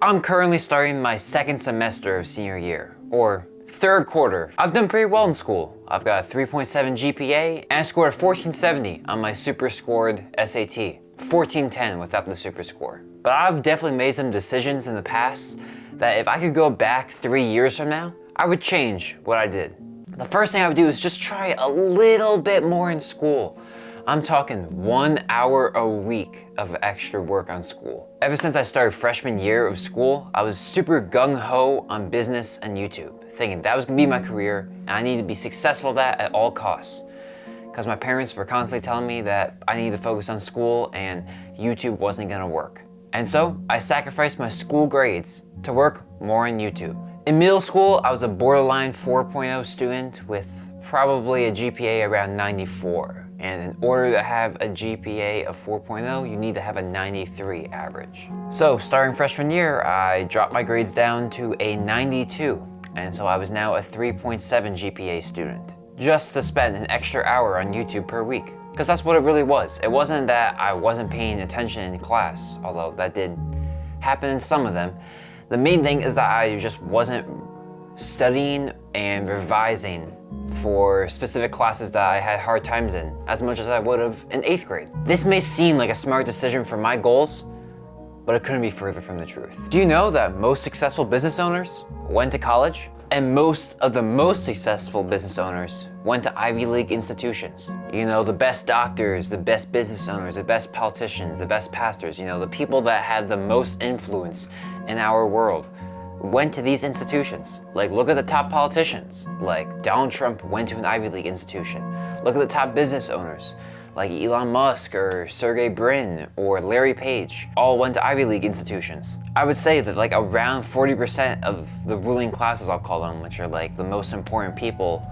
I'm currently starting my second semester of senior year, or third quarter. I've done pretty well in school. I've got a 3.7 GPA and I scored a 1470 on my super scored SAT. 1410 without the super score. But I've definitely made some decisions in the past that if I could go back 3 years from now, I would change what I did. The first thing I would do is just try a little bit more in school. I'm talking 1 hour a week of extra work on school. Ever since I started freshman year of school, I was super gung-ho on business and YouTube, thinking that was gonna be my career and I needed to be successful at that at all costs. Because my parents were constantly telling me that I needed to focus on school and YouTube wasn't gonna work. And so I sacrificed my school grades to work more on YouTube. In middle school, I was a borderline 4.0 student with probably a GPA around 94. And in order to have a GPA of 4.0, you need to have a 93 average. So starting freshman year, I dropped my grades down to a 92. And so I was now a 3.7 GPA student, just to spend an extra hour on YouTube per week. Because that's what it really was. It wasn't that I wasn't paying attention in class, although that did happen in some of them. The main thing is that I just wasn't studying and revising for specific classes that I had hard times in as much as I would have in 8th grade. This may seem like a smart decision for my goals, but it couldn't be further from the truth. Do you know that most successful business owners went to college? And most of the most successful business owners went to Ivy League institutions. You know, the best doctors, the best business owners, the best politicians, the best pastors, you know, the people that had the most influence in our world went to these institutions. Like, look at the top politicians. Like, Donald Trump went to an Ivy League institution. Look at the top business owners, like Elon Musk or Sergey Brin or Larry Page, all went to Ivy League institutions. I would say that like around 40% of the ruling classes, I'll call them, which are like the most important people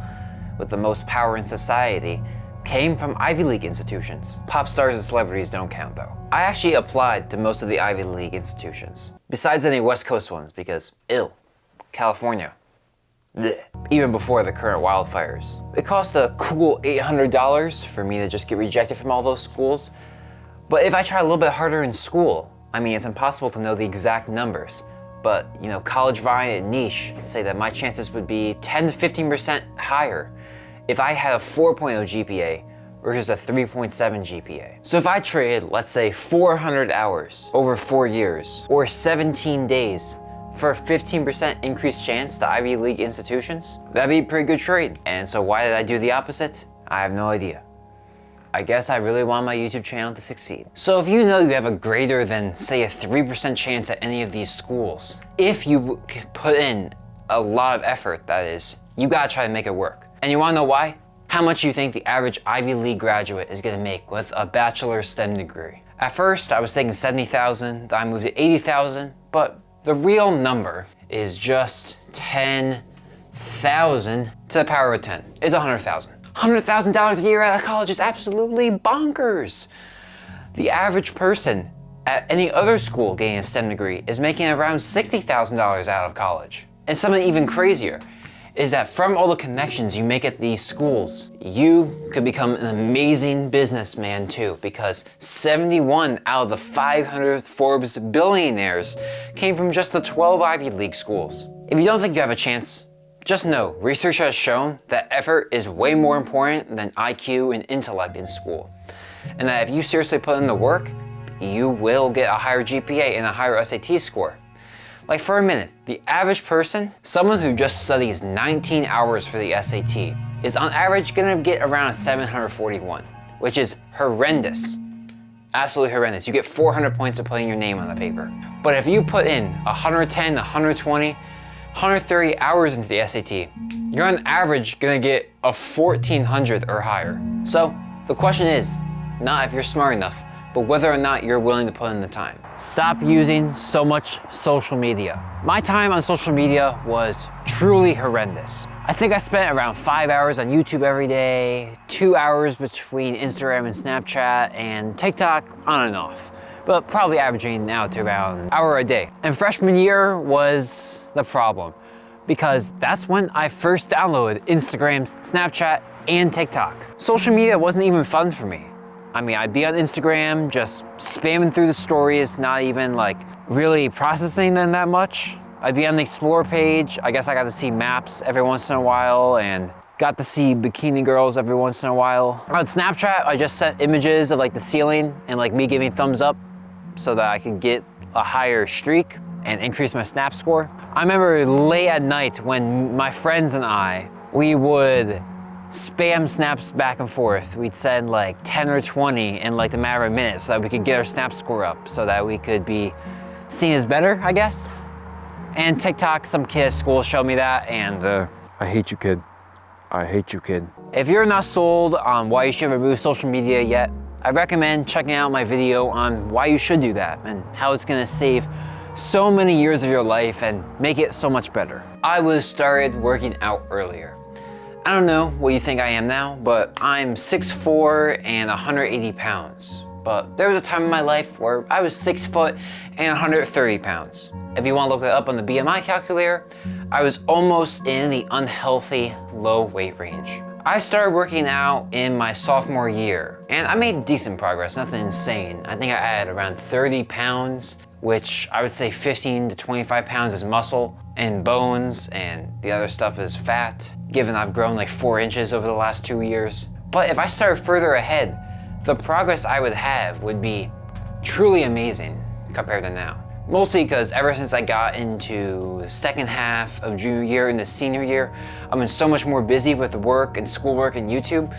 with the most power in society, came from Ivy League institutions. Pop stars and celebrities don't count though. I actually applied to most of the Ivy League institutions, besides any West Coast ones, because California. Blech. Even before the current wildfires. It cost a cool $800 for me to just get rejected from all those schools. But if I try a little bit harder in school, I mean, it's impossible to know the exact numbers. But, you know, College Vine and Niche say that my chances would be 10 to 15% higher if I had a 4.0 GPA versus a 3.7 GPA. So if I traded, let's say, 400 hours over 4 years, or 17 days, for a 15% increased chance to Ivy League institutions, that'd be a pretty good trade. And so why did I do the opposite? I have no idea. I guess I really want my YouTube channel to succeed. So if you know you have a greater than, say, a 3% chance at any of these schools, if you put in a lot of effort, that is, you gotta try to make it work. And you wanna know why? How much you think the average Ivy League graduate is gonna make with a bachelor's STEM degree? At first, I was thinking 70,000, then I moved to 80,000, but the real number is just 10,000 to the power of 10. It's 100,000. $100,000 a year out of college is absolutely bonkers. The average person at any other school getting a STEM degree is making around $60,000 out of college. And something even crazier is that from all the connections you make at these schools, you could become an amazing businessman too, because 71 out of the 500 Forbes billionaires came from just the 12 Ivy League schools. If you don't think you have a chance, just know research has shown that effort is way more important than IQ and intellect in school. And that if you seriously put in the work, you will get a higher GPA and a higher SAT score. Like for a minute, the average person, someone who just studies 19 hours for the SAT, is on average gonna get around a 741, which is horrendous. Absolutely horrendous. You get 400 points for putting your name on the paper. But if you put in 110, 120, 130 hours into the SAT, you're on average gonna get a 1400 or higher. So the question is, not if you're smart enough, but whether or not you're willing to put in the time. Stop using so much social media. My time on social media was truly horrendous. I think I spent around 5 hours on YouTube every day, 2 hours between Instagram and Snapchat, and TikTok on and off, but probably averaging out to around an hour a day. And freshman year was the problem, because that's when I first downloaded Instagram, Snapchat, and TikTok. Social media wasn't even fun for me. I mean, I'd be on Instagram just spamming through the stories, not even like really processing them that much. I'd be on the Explore page. I guess I got to see maps every once in a while and got to see bikini girls every once in a while. On Snapchat, I just sent images of like the ceiling and like me giving thumbs up so that I could get a higher streak and increase my snap score. I remember late at night when my friends and we would spam snaps back and forth. We'd send like 10 or 20 in like the matter of minutes so that we could get our snap score up so that we could be seen as better, I guess. And TikTok, some kid at school showed me that, and I hate you, kid. I hate you, kid. If you're not sold on why you should remove social media yet, I recommend checking out my video on why you should do that and how it's gonna save so many years of your life and make it so much better. I would have started working out earlier. I don't know what you think I am now, but I'm 6'4" and 180 pounds. But there was a time in my life where I was 6 foot and 130 pounds. If you want to look it up on the BMI calculator, I was almost in the unhealthy low weight range. I started working out in my sophomore year, and I made decent progress, nothing insane. I think I added around 30 pounds, which I would say 15 to 25 pounds is muscle and bones, and the other stuff is fat, given I've grown like 4 inches over the last 2 years. But if I started further ahead, the progress I would have would be truly amazing compared to now. Mostly because ever since I got into the second half of junior year and the senior year, I've been so much more busy with work and schoolwork and YouTube.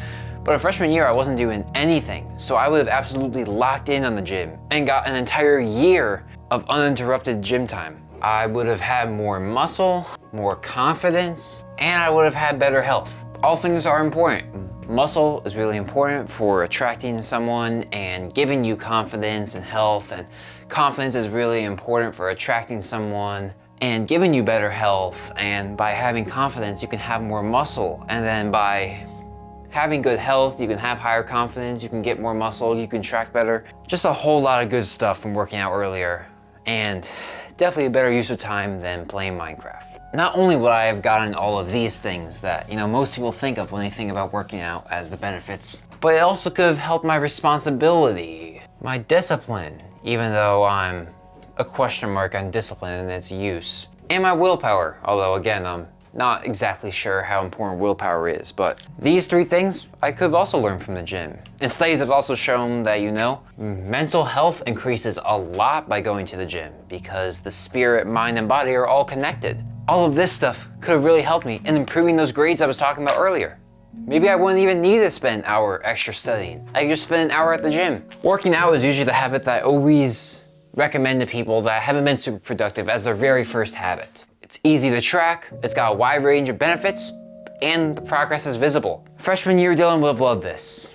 But a freshman year, I wasn't doing anything. So I would have absolutely locked in on the gym and got an entire year of uninterrupted gym time. I would have had more muscle, more confidence, and I would have had better health. All things are important. Muscle is really important for attracting someone and giving you confidence and health, and confidence is really important for attracting someone and giving you better health. And by having confidence, you can have more muscle, and then by having good health, you can have higher confidence, you can get more muscle, you can track better. Just a whole lot of good stuff from working out earlier, and definitely a better use of time than playing Minecraft. Not only would I have gotten all of these things that, most people think of when they think about working out as the benefits, but it also could have helped my responsibility, my discipline, even though I'm a question mark on discipline and its use, and my willpower, although again, I'm not exactly sure how important willpower is, but these 3 things I could have also learned from the gym. And studies have also shown that, mental health increases a lot by going to the gym because the spirit, mind, and body are all connected. All of this stuff could have really helped me in improving those grades I was talking about earlier. Maybe I wouldn't even need to spend an hour extra studying. I could just spend an hour at the gym. Working out is usually the habit that I always recommend to people that haven't been super productive as their very first habit. It's easy to track, it's got a wide range of benefits, and the progress is visible. Freshman year Dylan would have loved this.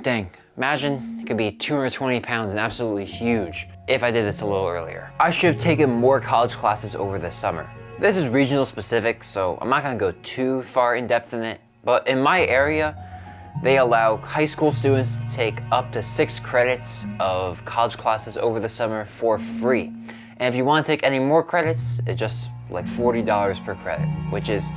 Dang, imagine it could be 220 pounds and absolutely huge if I did this a little earlier. I should have taken more college classes over this summer. This is regional specific, so I'm not gonna go too far in depth in it, but in my area, they allow high school students to take up to 6 credits of college classes over the summer for free. And if you want to take any more credits, it's just like $40 per credit, which is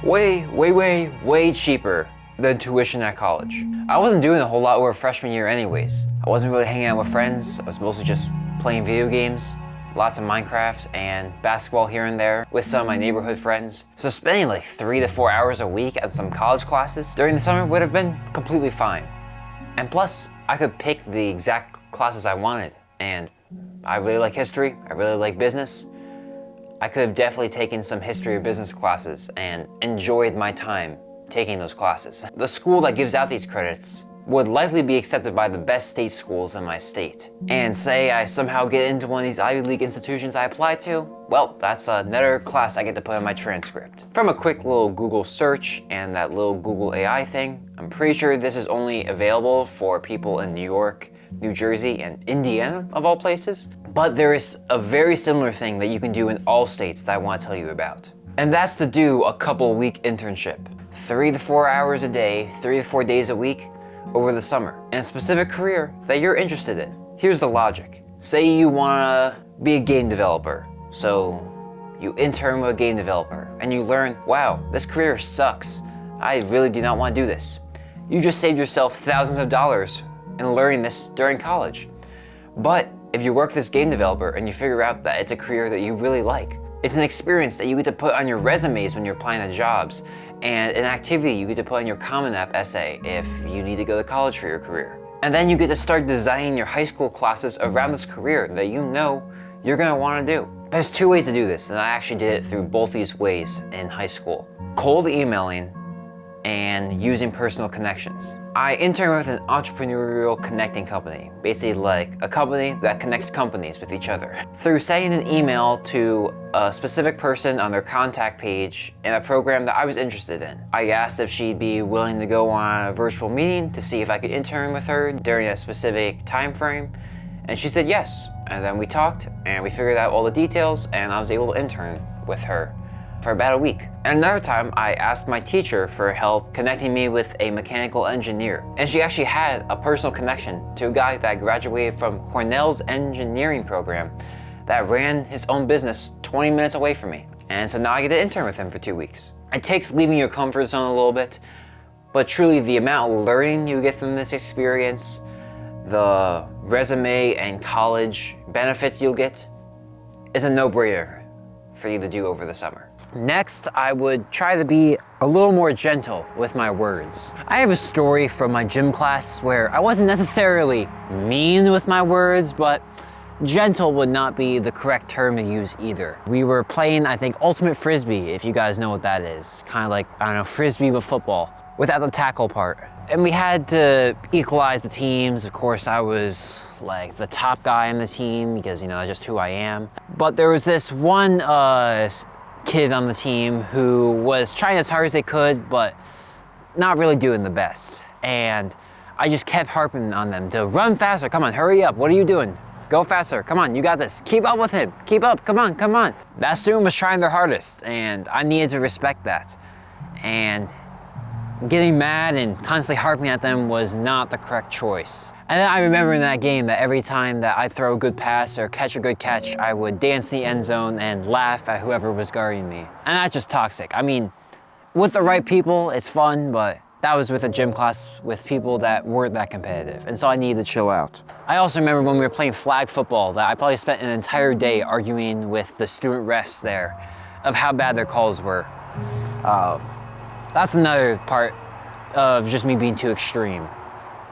way cheaper than tuition at college. I wasn't doing a whole lot over freshman year anyways. I wasn't really hanging out with friends. I was mostly just playing video games, lots of Minecraft and basketball here and there with some of my neighborhood friends. So spending like 3 to 4 hours a week at some college classes during the summer would have been completely fine. And plus, I could pick the exact classes I wanted. And I really like history, I really like business. I could have definitely taken some history or business classes and enjoyed my time taking those classes. The school that gives out these credits would likely be accepted by the best state schools in my state. And say I somehow get into one of these Ivy League institutions I applied to, well, that's another class I get to put in my transcript. From a quick little Google search and that little Google AI thing, I'm pretty sure this is only available for people in New York, New Jersey, and Indiana, of all places. But there is a very similar thing that you can do in all states that I want to tell you about. And that's to do a couple-week internship. 3 to 4 hours a day, 3 to 4 days a week, over the summer, in a specific career that you're interested in. Here's the logic. Say you wanna be a game developer. So you intern with a game developer and you learn, wow, this career sucks. I really do not want to do this. You just saved yourself thousands of dollars and learning this during college. But if you work as a game developer and you figure out that it's a career that you really like, it's an experience that you get to put on your resumes when you're applying to jobs, and an activity you get to put on your Common App essay if you need to go to college for your career. And then you get to start designing your high school classes around this career that you know you're gonna wanna do. There's two ways to do this, and I actually did it through both these ways in high school. Cold emailing and using personal connections. I interned with an entrepreneurial connecting company, basically like a company that connects companies with each other. Through sending an email to a specific person on their contact page in a program that I was interested in, I asked if she'd be willing to go on a virtual meeting to see if I could intern with her during a specific time frame, and she said yes. And then we talked and we figured out all the details, and I was able to intern with her for about a week. And another time, I asked my teacher for help connecting me with a mechanical engineer. And she actually had a personal connection to a guy that graduated from Cornell's engineering program that ran his own business 20 minutes away from me. And so now I get to intern with him for 2 weeks. It takes leaving your comfort zone a little bit, but truly the amount of learning you get from this experience, the resume and college benefits you'll get, is a no-brainer for you to do over the summer. Next, I would try to be a little more gentle with my words. I have a story from my gym class where I wasn't necessarily mean with my words, but gentle would not be the correct term to use either. We were playing, I think, ultimate frisbee, if you guys know what that is. Kind of like, I don't know, frisbee with football, without the tackle part. And we had to equalize the teams. Of course, I was like the top guy on the team because, you know, just who I am. But there was this one kid on the team who was trying as hard as they could, but not really doing the best. And I just kept harping on them to run faster. Come on, hurry up. What are you doing? Go faster. Come on, you got this. Keep up with him. Keep up. Come on, come on. That student was trying their hardest, and I needed to respect that. And getting mad and constantly harping at them was not the correct choice. And then I remember in that game that every time that I'd throw a good pass or catch a good catch, I would dance in the end zone and laugh at whoever was guarding me. And that's just toxic. I mean, with the right people, it's fun, but that was with a gym class with people that weren't that competitive. And so I needed to chill out. I also remember when we were playing flag football that I probably spent an entire day arguing with the student refs there of how bad their calls were. That's another part of just me being too extreme.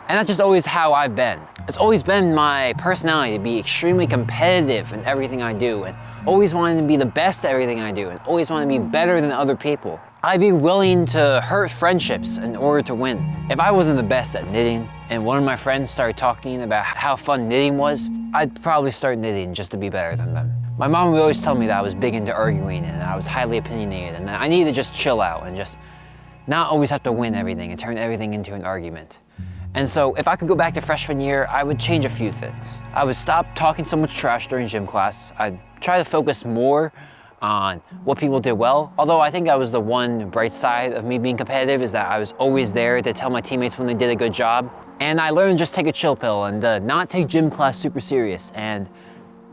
And that's just always how I've been. It's always been my personality to be extremely competitive in everything I do, and always wanting to be the best at everything I do, and always wanting to be better than other people. I'd be willing to hurt friendships in order to win. If I wasn't the best at knitting, and one of my friends started talking about how fun knitting was, I'd probably start knitting just to be better than them. My mom would always tell me that I was big into arguing, and I was highly opinionated, and that I needed to just chill out and just not always have to win everything and turn everything into an argument. And so if I could go back to freshman year, I would change a few things. I would stop talking so much trash during gym class. I'd try to focus more on what people did well. Although I think that was the one bright side of me being competitive, is that I was always there to tell my teammates when they did a good job. And I learned just take a chill pill and not take gym class super serious, and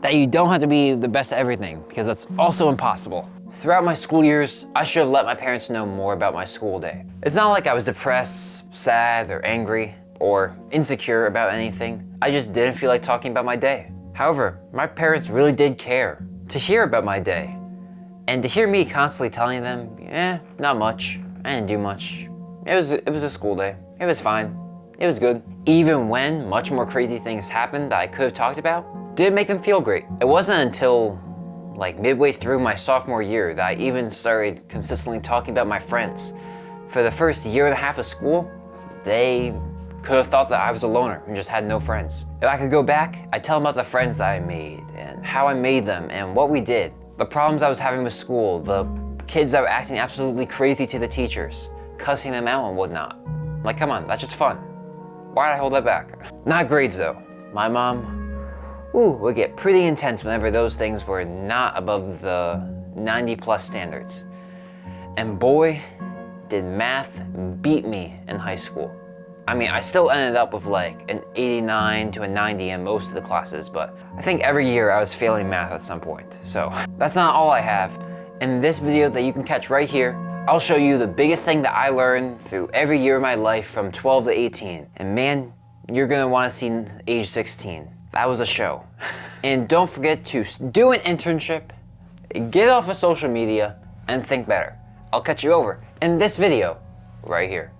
that you don't have to be the best at everything, because that's also impossible. Throughout my school years, I should have let my parents know more about my school day. It's not like I was depressed, sad, or angry, or insecure about anything. I just didn't feel like talking about my day. However, my parents really did care to hear about my day. And to hear me constantly telling them, not much, I didn't do much. It was a school day. It was fine. It was good. Even when much more crazy things happened that I could have talked about, didn't make them feel great. It wasn't until like midway through my sophomore year that I even started consistently talking about my friends. For the first year and a half of school, they could have thought that I was a loner and just had no friends. If I could go back, I'd tell them about the friends that I made and how I made them and what we did. The problems I was having with school, the kids that were acting absolutely crazy to the teachers, cussing them out and whatnot. Like, come on, that's just fun. Why'd I hold that back? Not grades though. My mom, would get pretty intense whenever those things were not above the 90+ standards. And boy, did math beat me in high school. I mean, I still ended up with like an 89 to a 90 in most of the classes, but I think every year I was failing math at some point. So that's not all I have. In this video that you can catch right here, I'll show you the biggest thing that I learned through every year of my life from 12 to 18. And man, you're gonna wanna see age 16. That was a show. And don't forget to do an internship, get off of social media, and think better. I'll catch you over in this video right here.